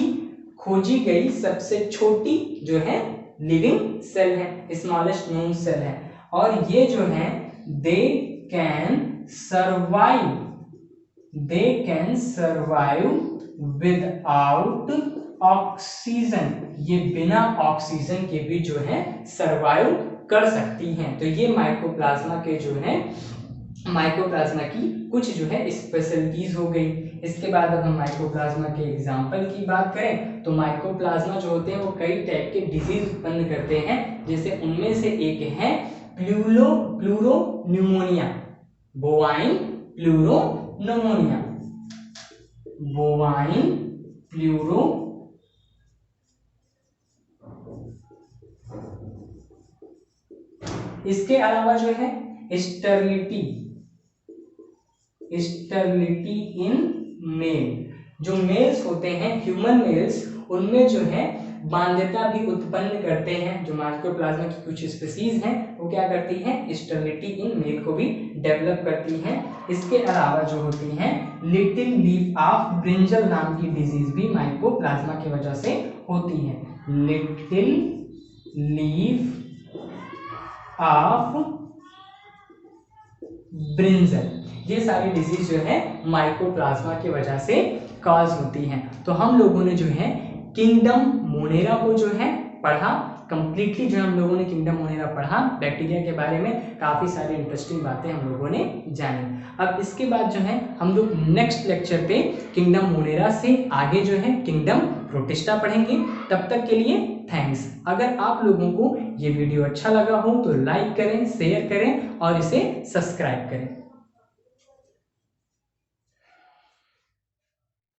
खोजी गई सबसे छोटी जो है लिविंग सेल है, स्मॉलेस्ट नोन सेल है। और ये जो है they can survive without oxygen, ये बिना ऑक्सीजन के भी जो है सर्वाइव कर सकती हैं। तो ये माइकोप्लाज्मा के जो है माइकोप्लाज्मा की कुछ जो है स्पेशलिटीज हो गई। इसके बाद अब हम माइकोप्लाज्मा के एग्जाम्पल की बात करें तो माइकोप्लाज्मा जो होते हैं वो कई टाइप के डिजीज उत्पन्न करते हैं, जैसे उनमें से एक है प्लूरोन्यूमोनिया, बोवाइन प्लूरोन्यूमोनिया, बोवाइन प्लूरो इसके अलावा जो है स्टेरिलिटी इन मेल, जो मेल्स होते हैं ह्यूमन मेल्स, उनमें जो है बाध्यता भी उत्पन्न करते हैं। जो माइकोप्लाज्मा की कुछ स्पीसीज हैं वो क्या करती हैं, स्टेरिलिटी इन मेल को भी डेवलप करती हैं। इसके अलावा जो होती हैं लिटिल लीफ ऑफ ब्रिंजल नाम की डिजीज भी माइकोप्लाज्मा की वजह से होती है। लिटिल लीफ ऑफ ब्रिंजल, ये सारी डिजीज जो है माइकोप्लाज्मा की वजह से कॉज होती हैं। तो हम लोगों ने जो है किंगडम मोनेरा को जो है पढ़ा कंप्लीटली, जो हम लोगों ने किंगडम मोनेरा पढ़ा, बैक्टीरिया के बारे में काफ़ी सारी इंटरेस्टिंग बातें हम लोगों ने जानी। अब इसके बाद जो है हम लोग नेक्स्ट लेक्चर पे किंगडम मोनेरा से आगे जो है किंगडम प्रोटिस्टा पढ़ेंगे। तब तक के लिए थैंक्स। अगर आप लोगों को ये वीडियो अच्छा लगा हो तो लाइक करें, शेयर करें और इसे सब्सक्राइब करें।